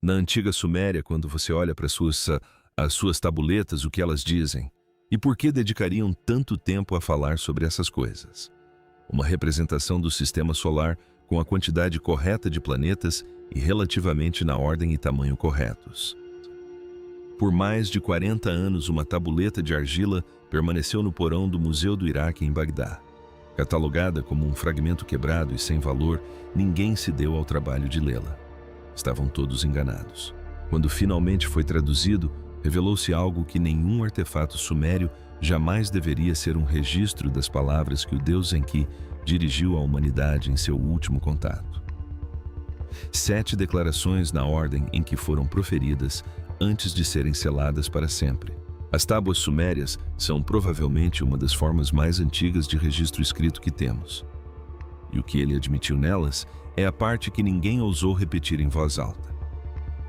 Na antiga Suméria, quando você olha para as suas tabuletas, o que elas dizem? E por que dedicariam tanto tempo a falar sobre essas coisas? Uma representação do sistema solar com a quantidade correta de planetas e relativamente na ordem e tamanho corretos. Por mais de 40 anos, uma tabuleta de argila permaneceu no porão do Museu do Iraque em Bagdá. Catalogada como um fragmento quebrado e sem valor, ninguém se deu ao trabalho de lê-la. Estavam todos enganados. Quando finalmente foi traduzido, revelou-se algo que nenhum artefato sumério jamais deveria ser um registro das palavras que o Deus Enki dirigiu à humanidade em seu último contato. 7 declarações na ordem em que foram proferidas antes de serem seladas para sempre. As tábuas sumérias são provavelmente uma das formas mais antigas de registro escrito que temos. E o que ele admitiu nelas é a parte que ninguém ousou repetir em voz alta.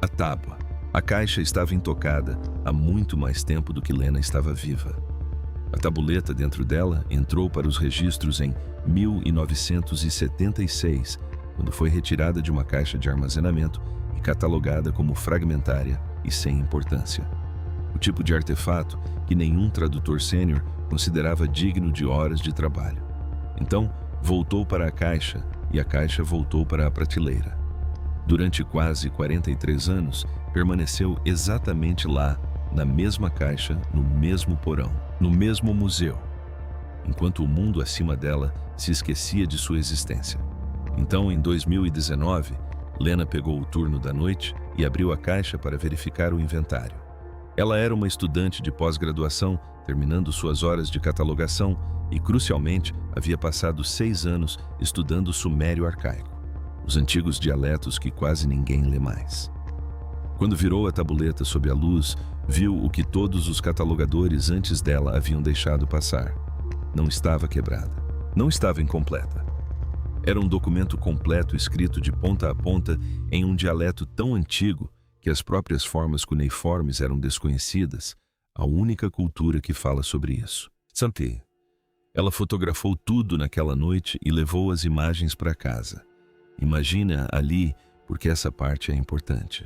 A tábua. A caixa estava intocada há muito mais tempo do que Lena estava viva. A tabuleta dentro dela entrou para os registros em 1976, quando foi retirada de uma caixa de armazenamento e catalogada como fragmentária e sem importância. O tipo de artefato que nenhum tradutor sênior considerava digno de horas de trabalho. Então, voltou para a caixa e a caixa voltou para a prateleira. Durante quase 43 anos, permaneceu exatamente lá, na mesma caixa, no mesmo porão, no mesmo museu, enquanto o mundo acima dela se esquecia de sua existência. Então, em 2019, Lena pegou o turno da noite e abriu a caixa para verificar o inventário. Ela era uma estudante de pós-graduação, terminando suas horas de catalogação e, crucialmente, havia passado 6 anos estudando sumério arcaico, os antigos dialetos que quase ninguém lê mais. Quando virou a tabuleta sob a luz, viu o que todos os catalogadores antes dela haviam deixado passar. Não estava quebrada. Não estava incompleta. Era um documento completo escrito de ponta a ponta em um dialeto tão antigo que as próprias formas cuneiformes eram desconhecidas, a única cultura que fala sobre isso. Santé. Ela fotografou tudo naquela noite e levou as imagens para casa. Imagina ali, porque essa parte é importante.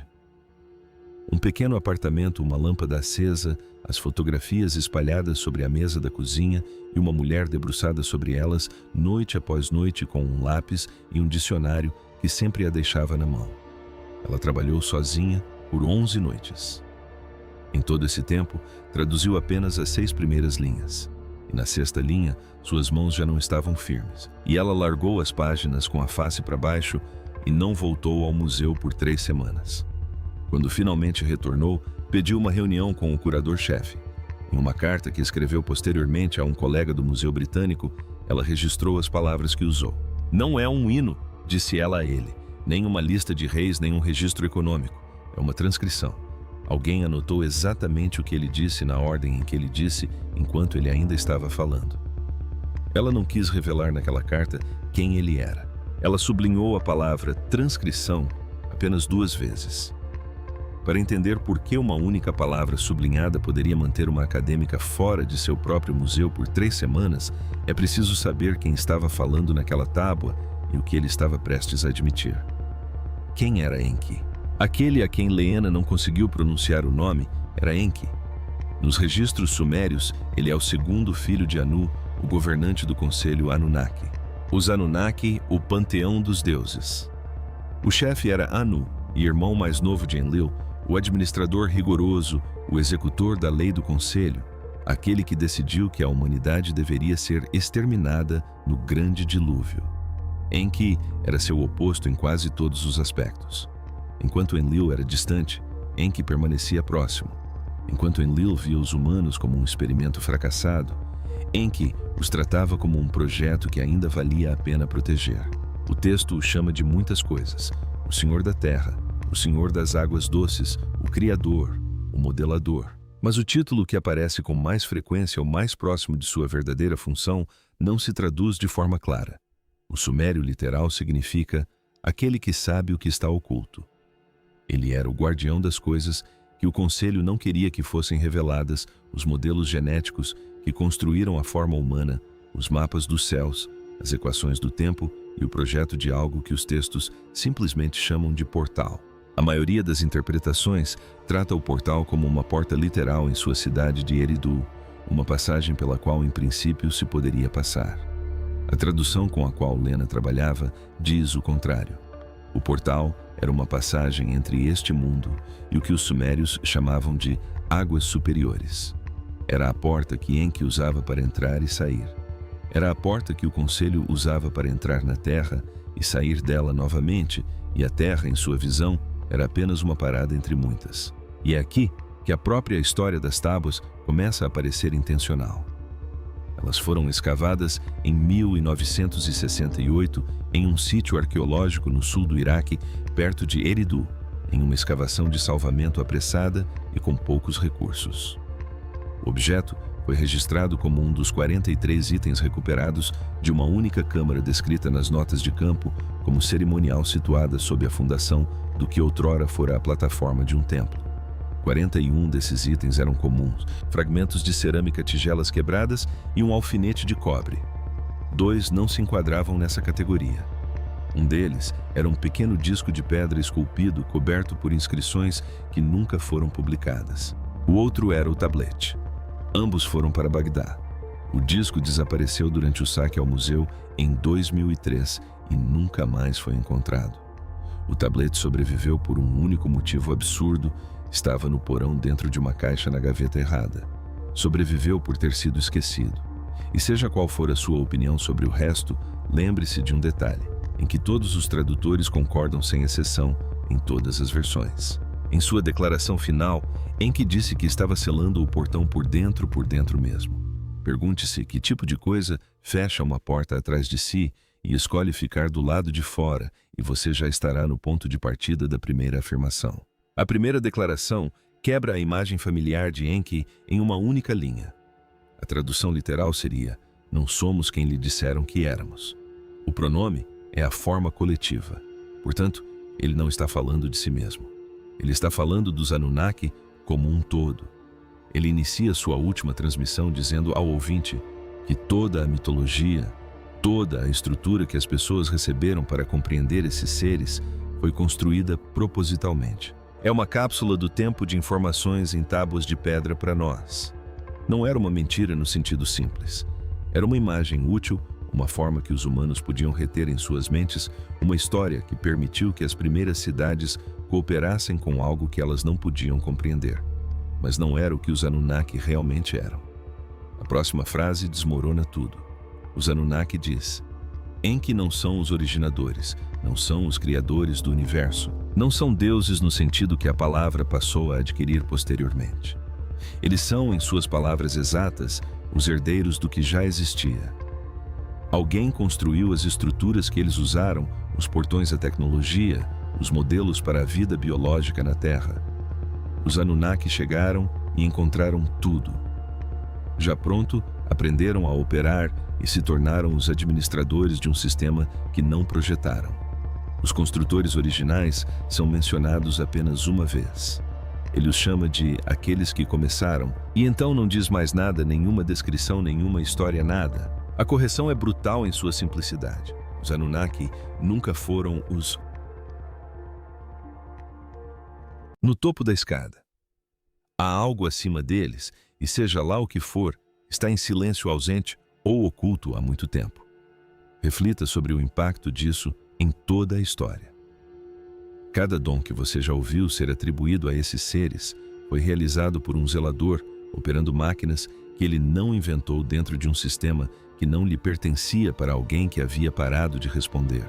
Um pequeno apartamento, uma lâmpada acesa, as fotografias espalhadas sobre a mesa da cozinha e uma mulher debruçada sobre elas, noite após noite, com um lápis e um dicionário que sempre a deixava na mão. Ela trabalhou sozinha por 11 noites. Em todo esse tempo, traduziu apenas as 6 primeiras linhas. E na 6ª linha, suas mãos já não estavam firmes. E ela largou as páginas com a face para baixo e não voltou ao museu por 3 semanas. Quando finalmente retornou, pediu uma reunião com o curador-chefe. Em uma carta que escreveu posteriormente a um colega do Museu Britânico, ela registrou as palavras que usou. "Não é um hino", disse ela a ele, "nem uma lista de reis, nem um registro econômico. É uma transcrição. Alguém anotou exatamente o que ele disse na ordem em que ele disse, enquanto ele ainda estava falando." Ela não quis revelar naquela carta quem ele era. Ela sublinhou a palavra transcrição apenas 2 vezes. Para entender por que uma única palavra sublinhada poderia manter uma acadêmica fora de seu próprio museu por 3 semanas, é preciso saber quem estava falando naquela tábua e o que ele estava prestes a admitir. Quem era Enki? Aquele a quem Leena não conseguiu pronunciar o nome era Enki. Nos registros sumérios, ele é o 2º filho de Anu, o governante do conselho Anunnaki. Os Anunnaki, o panteão dos deuses. O chefe era Anu, e irmão mais novo de Enlil, o administrador rigoroso, o executor da lei do conselho, aquele que decidiu que a humanidade deveria ser exterminada no grande dilúvio. Enki era seu oposto em quase todos os aspectos. Enquanto Enlil era distante, Enki permanecia próximo. Enquanto Enlil via os humanos como um experimento fracassado, Enki os tratava como um projeto que ainda valia a pena proteger. O texto o chama de muitas coisas: o Senhor da Terra, o Senhor das Águas Doces, o Criador, o Modelador. Mas o título que aparece com mais frequência ou mais próximo de sua verdadeira função não se traduz de forma clara. O sumério literal significa aquele que sabe o que está oculto. Ele era o guardião das coisas que o conselho não queria que fossem reveladas, os modelos genéticos que construíram a forma humana, os mapas dos céus, as equações do tempo e o projeto de algo que os textos simplesmente chamam de portal. A maioria das interpretações trata o portal como uma porta literal em sua cidade de Eridu, uma passagem pela qual em princípio se poderia passar. A tradução com a qual Lena trabalhava diz o contrário. O portal era uma passagem entre este mundo e o que os sumérios chamavam de águas superiores. Era a porta que Enki usava para entrar e sair. Era a porta que o conselho usava para entrar na terra e sair dela novamente, e a terra, em sua visão, era apenas uma parada entre muitas. E é aqui que a própria história das tábuas começa a parecer intencional. Elas foram escavadas em 1968 em um sítio arqueológico no sul do Iraque, perto de Eridu, em uma escavação de salvamento apressada e com poucos recursos. O objeto foi registrado como um dos 43 itens recuperados de uma única câmara descrita nas notas de campo como cerimonial situada sob a fundação do que outrora fora a plataforma de um templo. 41 desses itens eram comuns: fragmentos de cerâmica, tigelas quebradas e um alfinete de cobre. 2 não se enquadravam nessa categoria. Um deles era um pequeno disco de pedra esculpido coberto por inscrições que nunca foram publicadas. O outro era o tablete. Ambos foram para Bagdá. O disco desapareceu durante o saque ao museu em 2003 e nunca mais foi encontrado. O tablete sobreviveu por um único motivo absurdo: estava no porão dentro de uma caixa na gaveta errada. Sobreviveu por ter sido esquecido. E seja qual for a sua opinião sobre o resto, lembre-se de um detalhe, em que todos os tradutores concordam sem exceção em todas as versões. Em sua declaração final, Enki disse que estava selando o portão por dentro mesmo. Pergunte-se que tipo de coisa fecha uma porta atrás de si e escolhe ficar do lado de fora, e você já estará no ponto de partida da primeira afirmação. A primeira declaração quebra a imagem familiar de Enki em uma única linha. A tradução literal seria: não somos quem lhe disseram que éramos. O pronome é a forma coletiva. Portanto, ele não está falando de si mesmo. Ele está falando dos Anunnaki como um todo. Ele inicia sua última transmissão dizendo ao ouvinte que toda a mitologia, toda a estrutura que as pessoas receberam para compreender esses seres foi construída propositalmente. É uma cápsula do tempo de informações em tábuas de pedra para nós. Não era uma mentira no sentido simples. Era uma imagem útil, uma forma que os humanos podiam reter em suas mentes, uma história que permitiu que as primeiras cidades cooperassem com algo que elas não podiam compreender. Mas não era o que os Anunnaki realmente eram. A próxima frase desmorona tudo. Os Anunnaki diz: Enki não são os originadores, não são os criadores do universo, não são deuses no sentido que a palavra passou a adquirir posteriormente. Eles são, em suas palavras exatas, os herdeiros do que já existia. Alguém construiu as estruturas que eles usaram, os portões da tecnologia, os modelos para a vida biológica na Terra. Os Anunnaki chegaram e encontraram tudo. Já pronto, aprenderam a operar e se tornaram os administradores de um sistema que não projetaram. Os construtores originais são mencionados apenas uma vez. Ele os chama de aqueles que começaram, e então não diz mais nada, nenhuma descrição, nenhuma história, nada. A correção é brutal em sua simplicidade. Os Anunnaki nunca foram os... No topo da escada. Há algo acima deles, e seja lá o que for, está em silêncio ausente ou oculto há muito tempo. Reflita sobre o impacto disso em toda a história. Cada dom que você já ouviu ser atribuído a esses seres foi realizado por um zelador, operando máquinas que ele não inventou dentro de um sistema que não lhe pertencia para alguém que havia parado de responder.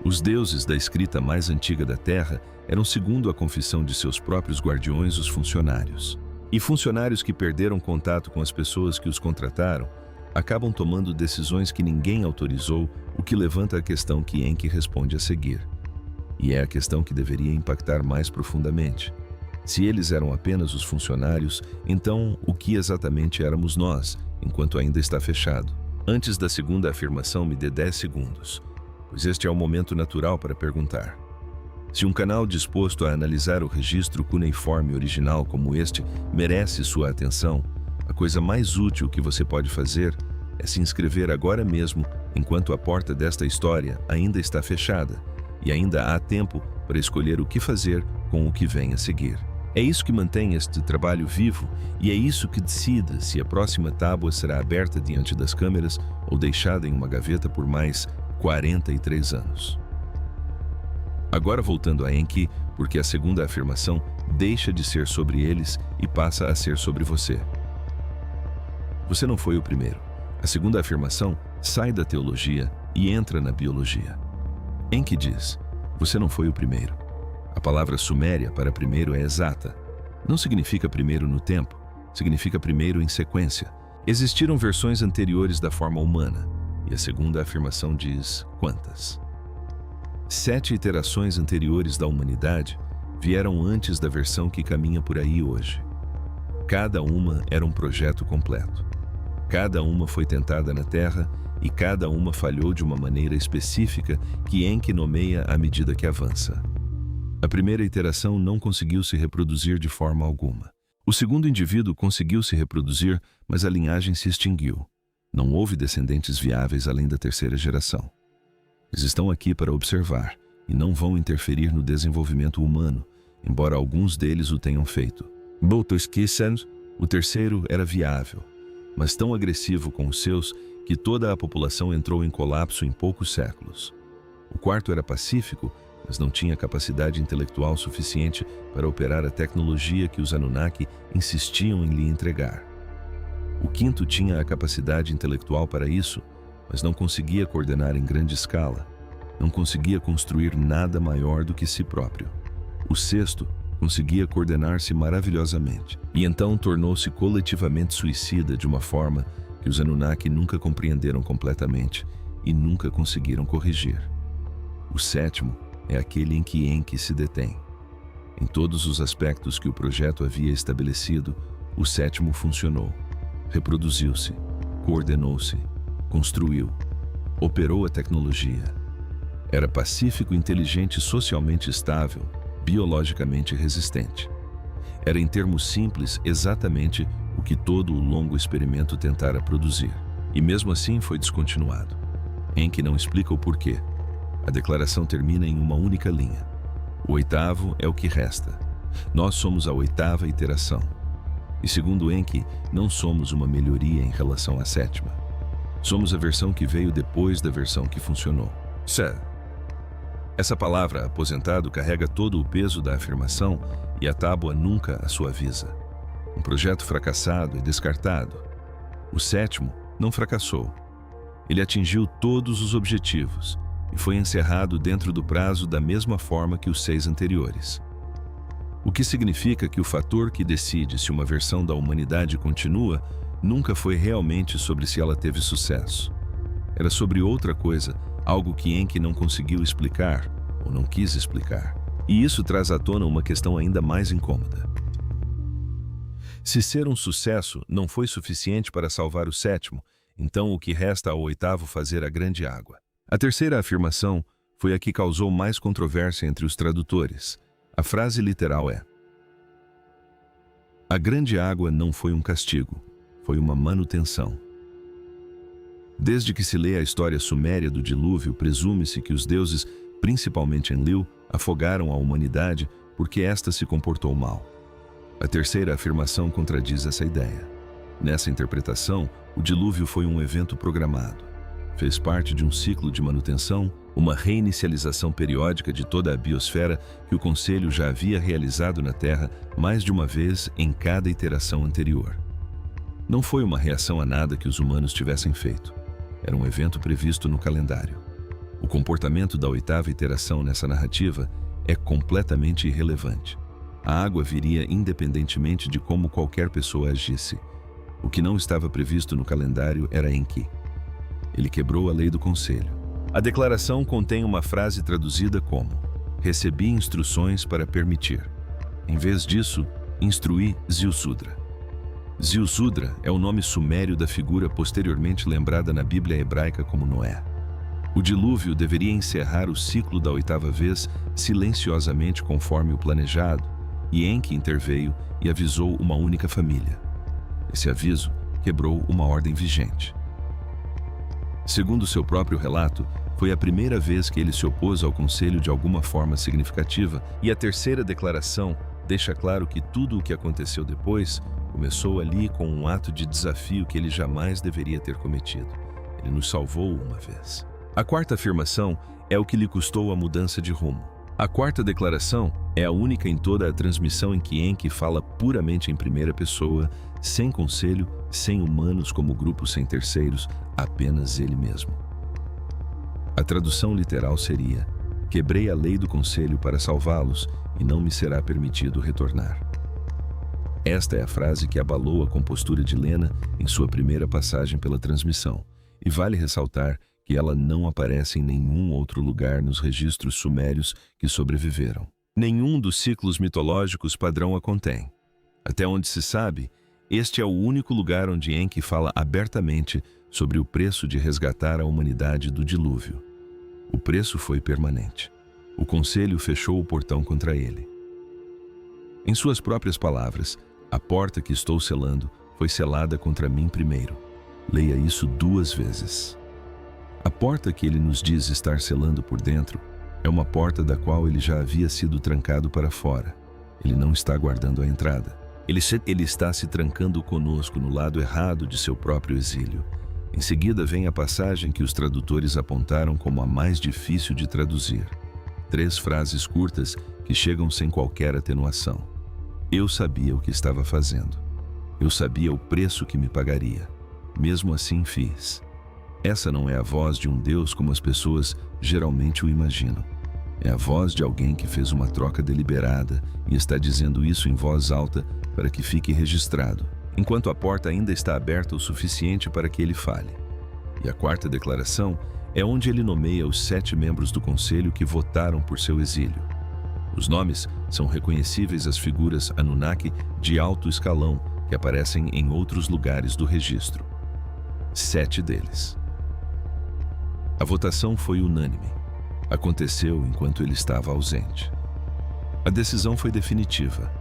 Os deuses da escrita mais antiga da Terra eram, segundo a confissão de seus próprios guardiões, os funcionários. E funcionários que perderam contato com as pessoas que os contrataram acabam tomando decisões que ninguém autorizou, o que levanta a questão que Enki responde a seguir. E é a questão que deveria impactar mais profundamente. Se eles eram apenas os funcionários, então o que exatamente éramos nós, enquanto ainda está fechado? Antes da segunda afirmação, me dê 10 segundos, pois este é o momento natural para perguntar. Se um canal disposto a analisar o registro cuneiforme original como este merece sua atenção, a coisa mais útil que você pode fazer é se inscrever agora mesmo, enquanto a porta desta história ainda está fechada, e ainda há tempo para escolher o que fazer com o que vem a seguir. É isso que mantém este trabalho vivo e é isso que decide se a próxima tábua será aberta diante das câmeras ou deixada em uma gaveta por mais 43 anos. Agora voltando a Enki, porque a segunda afirmação deixa de ser sobre eles e passa a ser sobre você. Você não foi o primeiro. A segunda afirmação sai da teologia e entra na biologia. Enki diz: você não foi o primeiro. A palavra suméria para primeiro é exata. Não significa primeiro no tempo, significa primeiro em sequência. Existiram versões anteriores da forma humana, e a segunda afirmação diz quantas. 7 iterações anteriores da humanidade vieram antes da versão que caminha por aí hoje. Cada uma era um projeto completo. Cada uma foi tentada na Terra e cada uma falhou de uma maneira específica que Enki nomeia à medida que avança. A primeira iteração não conseguiu se reproduzir de forma alguma. O segundo indivíduo conseguiu se reproduzir, mas a linhagem se extinguiu. Não houve descendentes viáveis além da terceira geração. Eles estão aqui para observar e não vão interferir no desenvolvimento humano, embora alguns deles o tenham feito. O terceiro era viável, mas tão agressivo com os seus que toda a população entrou em colapso em poucos séculos. O quarto era pacífico, mas não tinha capacidade intelectual suficiente para operar a tecnologia que os Anunnaki insistiam em lhe entregar. O quinto tinha a capacidade intelectual para isso, mas não conseguia coordenar em grande escala, não conseguia construir nada maior do que si próprio. O sexto conseguia coordenar-se maravilhosamente, e então tornou-se coletivamente suicida de uma forma que os Anunnaki nunca compreenderam completamente e nunca conseguiram corrigir. O sétimo é aquele em que Enki se detém. Em todos os aspectos que o projeto havia estabelecido, o sétimo funcionou. Reproduziu-se, coordenou-se, construiu, operou a tecnologia. Era pacífico, inteligente, socialmente estável, biologicamente resistente. Era, em termos simples, exatamente o que todo o longo experimento tentara produzir. E mesmo assim foi descontinuado. Enki não explica o porquê. A declaração termina em uma única linha. O oitavo é o que resta. Nós somos a oitava iteração. E segundo Enki, não somos uma melhoria em relação à sétima. Somos a versão que veio depois da versão que funcionou. Essa palavra, aposentado, carrega todo o peso da afirmação e a tábua nunca a suaviza. Um projeto fracassado e descartado. O sétimo não fracassou. Ele atingiu todos os objetivos e foi encerrado dentro do prazo da mesma forma que os 6 anteriores. O que significa que o fator que decide se uma versão da humanidade continua nunca foi realmente sobre se ela teve sucesso. Era sobre outra coisa, algo que Enki não conseguiu explicar ou não quis explicar. E isso traz à tona uma questão ainda mais incômoda. Se ser um sucesso não foi suficiente para salvar o sétimo, então o que resta ao oitavo fazer a grande água? A terceira afirmação foi a que causou mais controvérsia entre os tradutores. A frase literal é: a grande água não foi um castigo, foi uma manutenção. Desde que se lê a história suméria do dilúvio, presume-se que os deuses, principalmente Enlil, afogaram a humanidade porque esta se comportou mal. A terceira afirmação contradiz essa ideia. Nessa interpretação, o dilúvio foi um evento programado. Fez parte de um ciclo de manutenção, uma reinicialização periódica de toda a biosfera que o Conselho já havia realizado na Terra mais de uma vez em cada iteração anterior. Não foi uma reação a nada que os humanos tivessem feito. Era um evento previsto no calendário. O comportamento da oitava iteração nessa narrativa é completamente irrelevante. A água viria independentemente de como qualquer pessoa agisse. O que não estava previsto no calendário era Enki. Ele quebrou a lei do Conselho. A declaração contém uma frase traduzida como: recebi instruções para permitir. Em vez disso, instruí Ziusudra. Ziusudra é o nome sumério da figura posteriormente lembrada na Bíblia hebraica como Noé. O dilúvio deveria encerrar o ciclo da oitava vez silenciosamente conforme o planejado, e Enki interveio e avisou uma única família. Esse aviso quebrou uma ordem vigente. Segundo seu próprio relato, Foi a primeira vez que ele se opôs ao conselho de alguma forma significativa, e a terceira declaração deixa claro que tudo o que aconteceu depois começou ali com um ato de desafio que ele jamais deveria ter cometido. Ele nos salvou uma vez. A quarta afirmação é o que lhe custou a mudança de rumo. A quarta declaração é a única em toda a transmissão em que Enki fala puramente em primeira pessoa, sem conselho, sem humanos como grupo, sem terceiros, apenas ele mesmo. A tradução literal seria: quebrei a lei do conselho para salvá-los e não me será permitido retornar. Esta é a frase que abalou a compostura de Lena em sua primeira passagem pela transmissão, e vale ressaltar que ela não aparece em nenhum outro lugar nos registros sumérios que sobreviveram. Nenhum dos ciclos mitológicos padrão a contém. Até onde se sabe, este é o único lugar onde Enki fala abertamente sobre o preço de resgatar a humanidade do dilúvio. O preço foi permanente. O conselho fechou o portão contra ele. Em suas próprias palavras, a porta que estou selando foi selada contra mim primeiro. Leia isso 2 vezes. A porta que ele nos diz estar selando por dentro é uma porta da qual ele já havia sido trancado para fora. Ele não está guardando a entrada. Ele está se trancando conosco no lado errado de seu próprio exílio. Em seguida vem a passagem que os tradutores apontaram como a mais difícil de traduzir. 3 frases curtas que chegam sem qualquer atenuação. Eu sabia o que estava fazendo. Eu sabia o preço que me pagaria. Mesmo assim fiz. Essa não é a voz de um Deus como as pessoas geralmente o imaginam. É a voz de alguém que fez uma troca deliberada e está dizendo isso em voz alta para que fique registrado, enquanto a porta ainda está aberta o suficiente para que ele fale. E a quarta declaração é onde ele nomeia os 7 membros do conselho que votaram por seu exílio. Os nomes são reconhecíveis às figuras Anunnaki de alto escalão que aparecem em outros lugares do registro. 7 deles. A votação foi unânime. Aconteceu enquanto ele estava ausente. A decisão foi definitiva.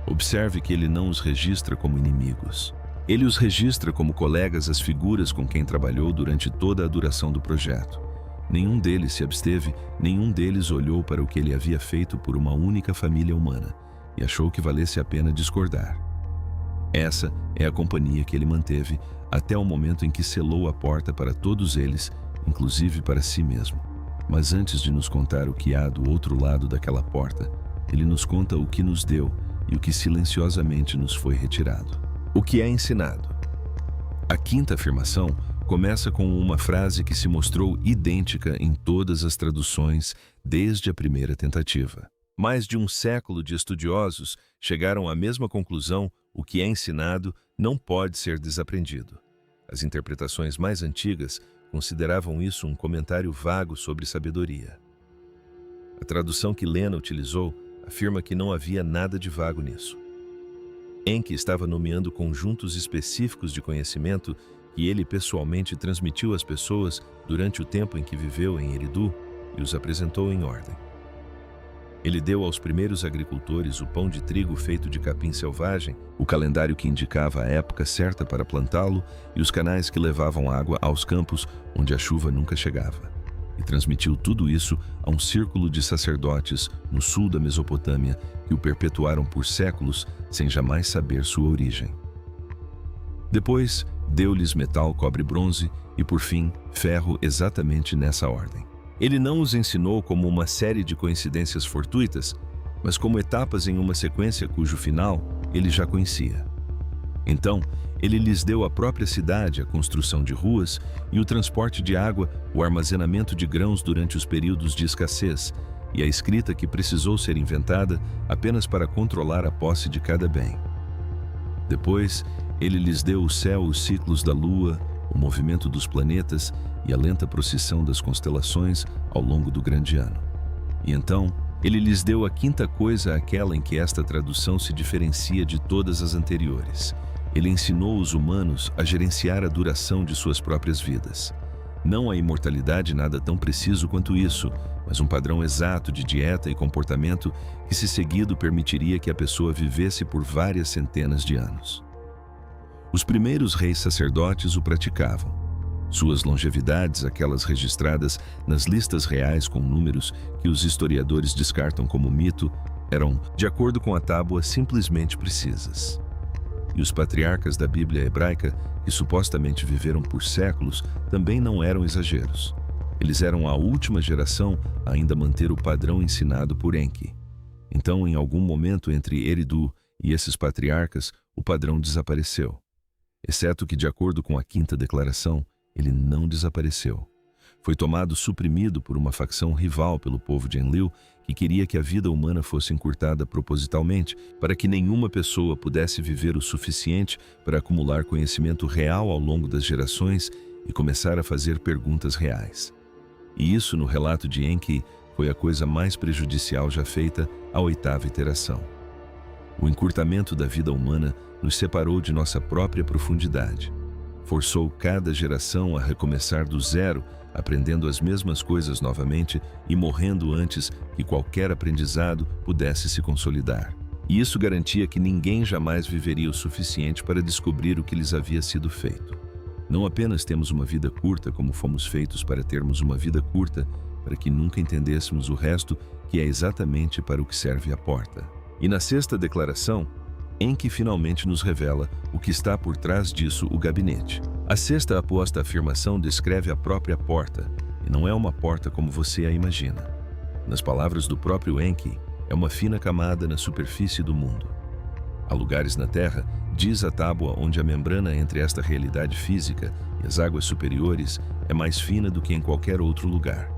Observe que ele não os registra como inimigos. Ele os registra como colegas, as figuras com quem trabalhou durante toda a duração do projeto. Nenhum deles se absteve, nenhum deles olhou para o que ele havia feito por uma única família humana e achou que valesse a pena discordar. Essa é a companhia que ele manteve até o momento em que selou a porta para todos eles, inclusive para si mesmo. Mas antes de nos contar o que há do outro lado daquela porta, ele nos conta o que nos deu e o que silenciosamente nos foi retirado. O que é ensinado? A quinta afirmação começa com uma frase que se mostrou idêntica em todas as traduções desde a primeira tentativa. Mais de um século de estudiosos chegaram à mesma conclusão: o que é ensinado não pode ser desaprendido. As interpretações mais antigas consideravam isso um comentário vago sobre sabedoria. A tradução que Lena utilizou afirma que não havia nada de vago nisso. Enki estava nomeando conjuntos específicos de conhecimento que ele pessoalmente transmitiu às pessoas durante o tempo em que viveu em Eridu e os apresentou em ordem. Ele deu aos primeiros agricultores o pão de trigo feito de capim selvagem, o calendário que indicava a época certa para plantá-lo e os canais que levavam água aos campos onde a chuva nunca chegava. E transmitiu tudo isso a um círculo de sacerdotes no sul da Mesopotâmia que o perpetuaram por séculos sem jamais saber sua origem. Depois, deu-lhes metal, cobre e bronze e, por fim, ferro, exatamente nessa ordem. Ele não os ensinou como uma série de coincidências fortuitas, mas como etapas em uma sequência cujo final ele já conhecia. Então, ele lhes deu a própria cidade, a construção de ruas e o transporte de água, o armazenamento de grãos durante os períodos de escassez e a escrita que precisou ser inventada apenas para controlar a posse de cada bem. Depois, ele lhes deu o céu, os ciclos da lua, o movimento dos planetas e a lenta procissão das constelações ao longo do grande ano. E então, ele lhes deu a quinta coisa, aquela em que esta tradução se diferencia de todas as anteriores. Ele ensinou os humanos a gerenciar a duração de suas próprias vidas. Não a imortalidade, nada tão preciso quanto isso, mas um padrão exato de dieta e comportamento que, se seguido, permitiria que a pessoa vivesse por várias centenas de anos. Os primeiros reis sacerdotes o praticavam. Suas longevidades, aquelas registradas nas listas reais com números que os historiadores descartam como mito, eram, de acordo com a tábua, simplesmente precisas. E os patriarcas da Bíblia hebraica, que supostamente viveram por séculos, também não eram exageros. Eles eram a última geração a ainda manter o padrão ensinado por Enki. Então, em algum momento entre Eridu e esses patriarcas, o padrão desapareceu. Exceto que, de acordo com a quinta declaração, ele não desapareceu. Foi tomado suprimido por uma facção rival pelo povo de Enlil, que queria que a vida humana fosse encurtada propositalmente para que nenhuma pessoa pudesse viver o suficiente para acumular conhecimento real ao longo das gerações e começar a fazer perguntas reais. E isso, no relato de Enki, foi a coisa mais prejudicial já feita à oitava iteração. O encurtamento da vida humana nos separou de nossa própria profundidade. Forçou cada geração a recomeçar do zero, aprendendo as mesmas coisas novamente e morrendo antes que qualquer aprendizado pudesse se consolidar. E isso garantia que ninguém jamais viveria o suficiente para descobrir o que lhes havia sido feito. Não apenas temos uma vida curta, como fomos feitos para termos uma vida curta, para que nunca entendêssemos o resto, que é exatamente para o que serve a porta. E na sexta declaração, Enki finalmente nos revela o que está por trás disso, o gabinete. A sexta aposta afirmação descreve a própria porta, e não é uma porta como você a imagina. Nas palavras do próprio Enki, é uma fina camada na superfície do mundo. Há lugares na Terra, diz a tábua, onde a membrana entre esta realidade física e as águas superiores é mais fina do que em qualquer outro lugar.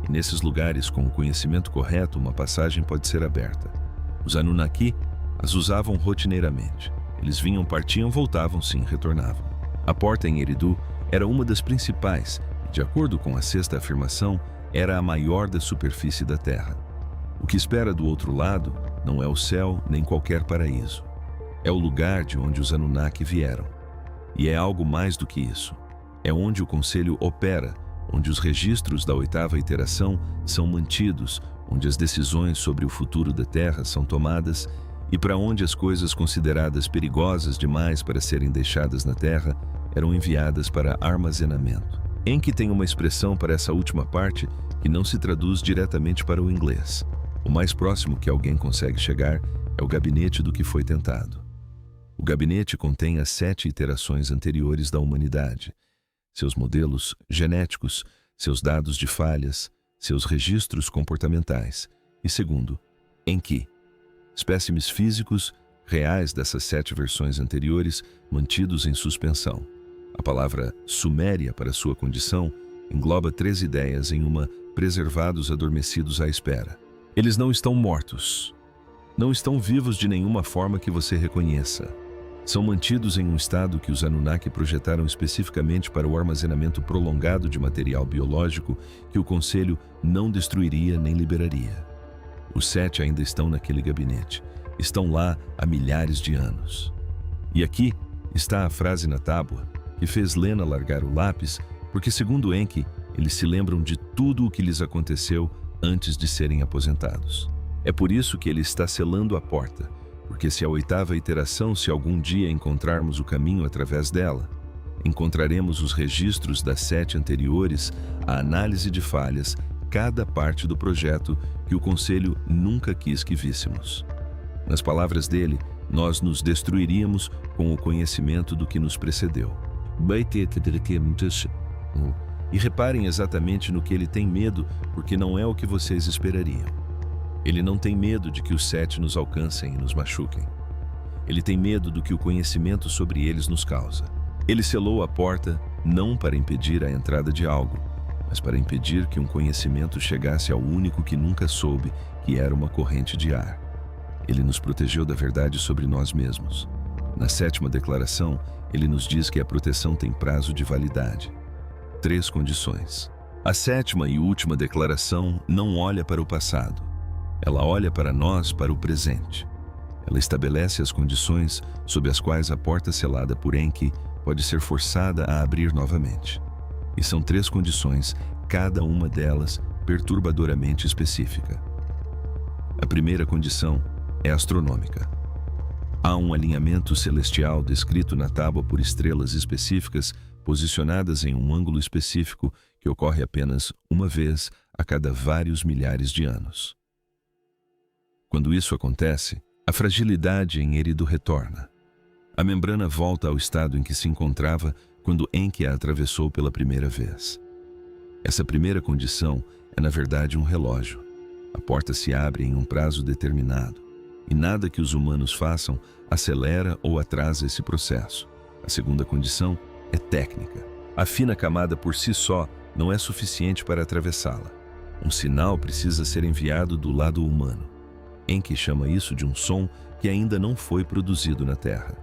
E nesses lugares, com o conhecimento correto, uma passagem pode ser aberta. Os Anunnaki as usavam rotineiramente. Eles vinham, partiam, voltavam, sim, retornavam. A porta em Eridu era uma das principais e, de acordo com a sexta afirmação, era a maior da superfície da Terra. O que espera do outro lado não é o céu nem qualquer paraíso. É o lugar de onde os Anunnaki vieram. E é algo mais do que isso. É onde o Conselho opera, onde os registros da oitava iteração são mantidos, onde as decisões sobre o futuro da Terra são tomadas e para onde as coisas consideradas perigosas demais para serem deixadas na Terra eram enviadas para armazenamento. Enki tem uma expressão para essa última parte que não se traduz diretamente para o inglês. O mais próximo que alguém consegue chegar é o gabinete do que foi tentado. O gabinete contém as 7 iterações anteriores da humanidade, seus modelos genéticos, seus dados de falhas, seus registros comportamentais e, segundo, Enki, espécimes físicos reais dessas 7 versões anteriores mantidos em suspensão. A palavra suméria para sua condição engloba 3 ideias em uma: preservados adormecidos à espera. Eles não estão mortos. Não estão vivos de nenhuma forma que você reconheça. São mantidos em um estado que os Anunnaki projetaram especificamente para o armazenamento prolongado de material biológico que o Conselho não destruiria nem liberaria. Os 7 ainda estão naquele gabinete. Estão lá há milhares de anos. E aqui está a frase na tábua que fez Lena largar o lápis, porque, segundo Enki, eles se lembram de tudo o que lhes aconteceu antes de serem aposentados. É por isso que ele está selando a porta, porque se a oitava iteração, se algum dia encontrarmos o caminho através dela, encontraremos os registros das 7 anteriores, a análise de falhas, cada parte do projeto que o Conselho nunca quis que víssemos. Nas palavras dele, nós nos destruiríamos com o conhecimento do que nos precedeu. E reparem exatamente no que ele tem medo, porque não é o que vocês esperariam. Ele não tem medo de que os 7 nos alcancem e nos machuquem. Ele tem medo do que o conhecimento sobre eles nos causa. Ele selou a porta não para impedir a entrada de algo, mas para impedir que um conhecimento chegasse ao único que nunca soube, que era uma corrente de ar. Ele nos protegeu da verdade sobre nós mesmos. Na 7ª declaração, ele nos diz que a proteção tem prazo de validade. 3 condições. A 7ª e última declaração não olha para o passado. Ela olha para nós, para o presente. Ela estabelece as condições sob as quais a porta selada por Enki pode ser forçada a abrir novamente. E são 3 condições, cada uma delas perturbadoramente específica. A primeira condição é astronômica. Há Há um alinhamento celestial descrito na tábua por estrelas específicas posicionadas em um ângulo específico que ocorre apenas uma vez a cada vários milhares de anos. Quando isso acontece, a fragilidade em Eridu retorna. A membrana volta ao estado em que se encontrava quando Enki a atravessou pela primeira vez. Essa primeira condição é, na verdade, um relógio. A porta se abre em um prazo determinado, e nada que os humanos façam acelera ou atrasa esse processo. A segunda condição é técnica. A fina camada por si só não é suficiente para atravessá-la. Um sinal precisa ser enviado do lado humano. Enki chama isso de um som que ainda não foi produzido na Terra.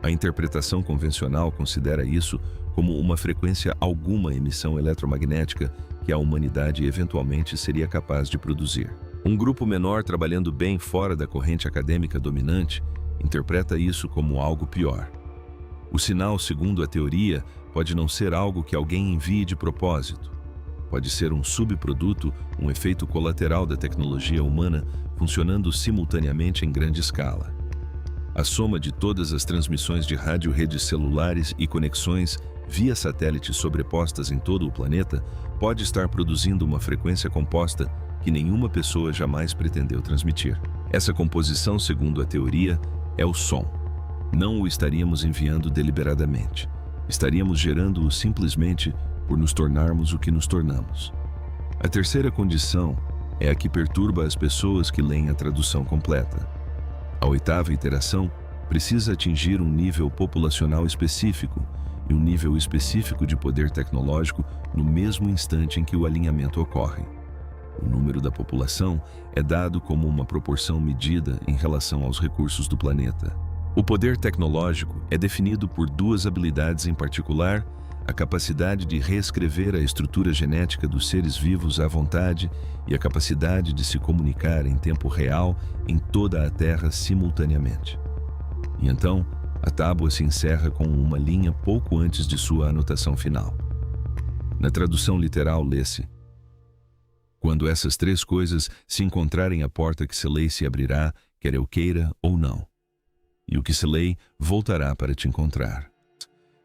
A interpretação convencional considera isso como uma frequência alguma emissão eletromagnética que a humanidade eventualmente seria capaz de produzir. Um grupo menor trabalhando bem fora da corrente acadêmica dominante interpreta isso como algo pior. O sinal, segundo a teoria, pode não ser algo que alguém envie de propósito. Pode ser um subproduto, um efeito colateral da tecnologia humana funcionando simultaneamente em grande escala. A soma de todas as transmissões de rádio, redes celulares e conexões via satélite sobrepostas em todo o planeta pode estar produzindo uma frequência composta que nenhuma pessoa jamais pretendeu transmitir. Essa composição, segundo a teoria, é o som. Não o estaríamos enviando deliberadamente. Estaríamos gerando-o simplesmente por nos tornarmos o que nos tornamos. A terceira condição é a que perturba as pessoas que leem a tradução completa. A oitava iteração precisa atingir um nível populacional específico e um nível específico de poder tecnológico no mesmo instante em que o alinhamento ocorre. O número da população é dado como uma proporção medida em relação aos recursos do planeta. O poder tecnológico é definido por duas habilidades em particular: a capacidade de reescrever a estrutura genética dos seres vivos à vontade e a capacidade de se comunicar em tempo real em toda a Terra simultaneamente. E então, a tábua se encerra com uma linha pouco antes de sua anotação final. Na tradução literal, lê-se: quando essas três coisas se encontrarem, a porta que selei se abrirá, quer eu queira ou não. E o que selei voltará para te encontrar.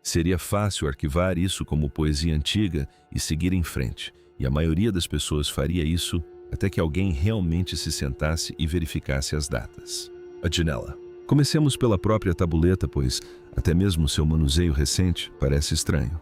Seria fácil arquivar isso como poesia antiga e seguir em frente, e a maioria das pessoas faria isso até que alguém realmente se sentasse e verificasse as datas. A janela. Comecemos pela própria tabuleta, pois até mesmo seu manuseio recente parece estranho.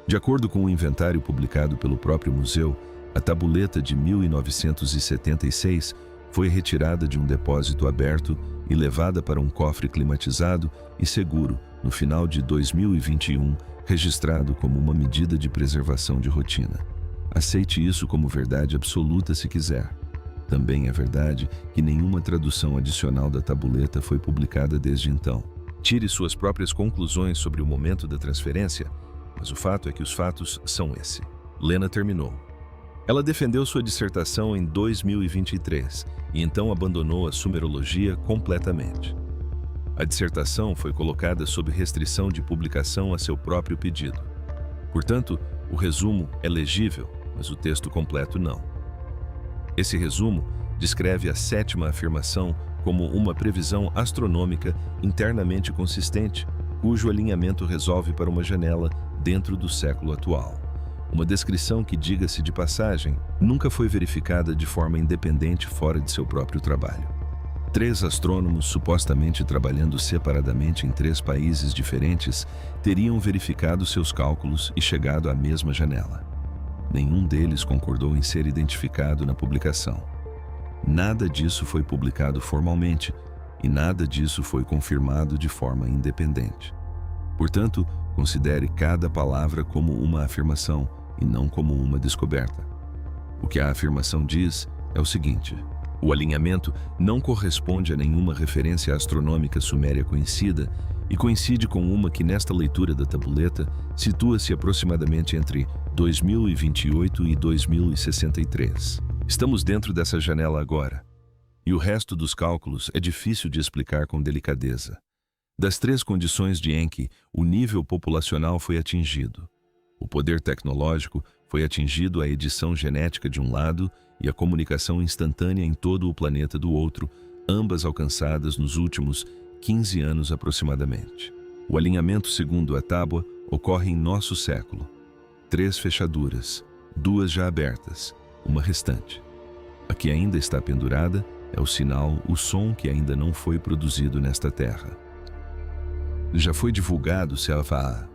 De acordo com o inventário publicado pelo próprio museu, a tabuleta de 1976 foi retirada de um depósito aberto e levada para um cofre climatizado e seguro no final de 2021, registrado como uma medida de preservação de rotina. Aceite isso como verdade absoluta se quiser. Também é verdade que nenhuma tradução adicional da tabuleta foi publicada desde então. Tire suas próprias conclusões sobre o momento da transferência, mas o fato é que os fatos são esse. Lena terminou. Ela defendeu sua dissertação em 2023 e então abandonou a sumerologia completamente. A dissertação foi colocada sob restrição de publicação a seu próprio pedido. Portanto, o resumo é legível, mas o texto completo não. Esse resumo descreve a sétima afirmação como uma previsão astronômica internamente consistente, cujo alinhamento resolve para uma janela dentro do século atual. Uma descrição que, diga-se de passagem, nunca foi verificada de forma independente fora de seu próprio trabalho. 3 astrônomos, supostamente trabalhando separadamente em 3 países diferentes, teriam verificado seus cálculos e chegado à mesma janela. Nenhum deles concordou em ser identificado na publicação. Nada disso foi publicado formalmente e nada disso foi confirmado de forma independente. Portanto, considere cada palavra como uma afirmação e não como uma descoberta. O que a afirmação diz é o seguinte: o alinhamento não corresponde a nenhuma referência astronômica suméria conhecida e coincide com uma que, nesta leitura da tabuleta, situa-se aproximadamente entre 2028 e 2063. Estamos dentro dessa janela agora, e o resto dos cálculos é difícil de explicar com delicadeza. Das 3 condições de Enki, o nível populacional foi atingido. O poder tecnológico foi atingido, a edição genética de um lado e a comunicação instantânea em todo o planeta do outro, ambas alcançadas nos últimos 15 anos aproximadamente. O alinhamento segundo a tábua ocorre em nosso século. 3 fechaduras, 2 já abertas, uma restante. A que ainda está pendurada é o sinal, o som que ainda não foi produzido nesta terra. Já foi divulgado se a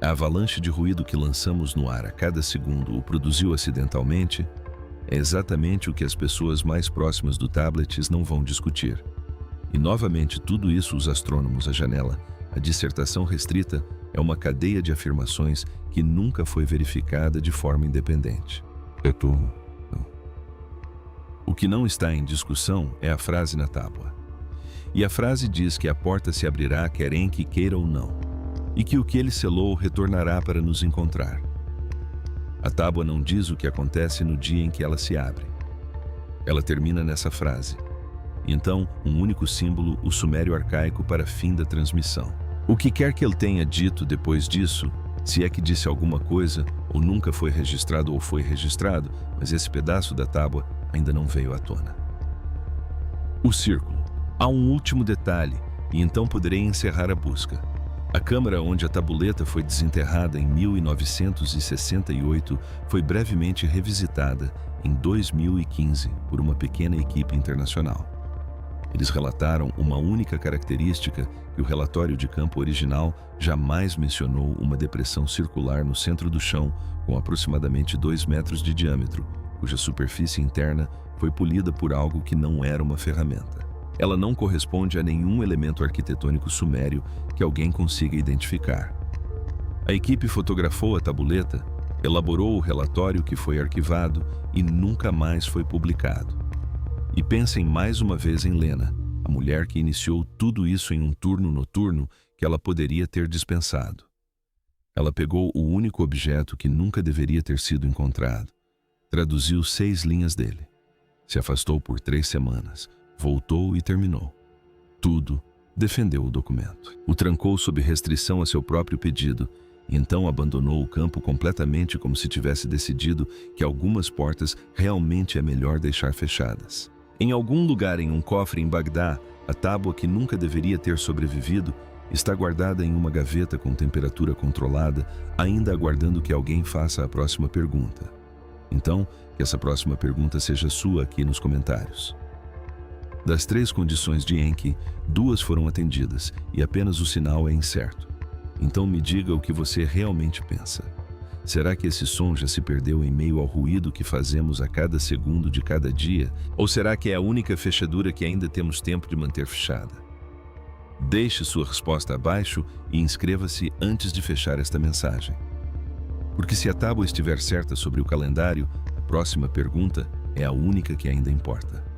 avalanche de ruído que lançamos no ar a cada segundo o produziu acidentalmente, é exatamente o que as pessoas mais próximas do tablet não vão discutir. E novamente tudo isso os astrônomos à janela, a dissertação restrita é uma cadeia de afirmações que nunca foi verificada de forma independente. O que não está em discussão é a frase na tábua. E a frase diz que a porta se abrirá quer Enki queira ou não, e que o que ele selou retornará para nos encontrar. A tábua não diz o que acontece no dia em que ela se abre. Ela termina nessa frase. E então, um único símbolo, o sumério arcaico para fim da transmissão. O que quer que ele tenha dito depois disso, se é que disse alguma coisa, ou nunca foi registrado ou foi registrado, mas esse pedaço da tábua ainda não veio à tona. O círculo. Há um último detalhe, e então poderei encerrar a busca. A câmara onde a tabuleta foi desenterrada em 1968 foi brevemente revisitada em 2015 por uma pequena equipe internacional. Eles relataram uma única característica que o relatório de campo original jamais mencionou: uma depressão circular no centro do chão com aproximadamente 2 metros de diâmetro, cuja superfície interna foi polida por algo que não era uma ferramenta. Ela não corresponde a nenhum elemento arquitetônico sumério que alguém consiga identificar. A equipe fotografou a tabuleta, elaborou o relatório que foi arquivado e nunca mais foi publicado. E pensem mais uma vez em Lena, a mulher que iniciou tudo isso em um turno noturno que ela poderia ter dispensado. Ela pegou o único objeto que nunca deveria ter sido encontrado, traduziu 6 linhas dele, se afastou por 3 semanas, voltou e terminou. Tudo, defendeu o documento. O trancou sob restrição a seu próprio pedido, e então abandonou o campo completamente, como se tivesse decidido que algumas portas realmente é melhor deixar fechadas. Em algum lugar em um cofre em Bagdá, a tábua que nunca deveria ter sobrevivido está guardada em uma gaveta com temperatura controlada, ainda aguardando que alguém faça a próxima pergunta. Então, que essa próxima pergunta seja sua aqui nos comentários. Das 3 condições de Enki, 2 foram atendidas e apenas o sinal é incerto. Então me diga o que você realmente pensa. Será que esse som já se perdeu em meio ao ruído que fazemos a cada segundo de cada dia? Ou será que é a única fechadura que ainda temos tempo de manter fechada? Deixe sua resposta abaixo e inscreva-se antes de fechar esta mensagem. Porque se a tábua estiver certa sobre o calendário, a próxima pergunta é a única que ainda importa.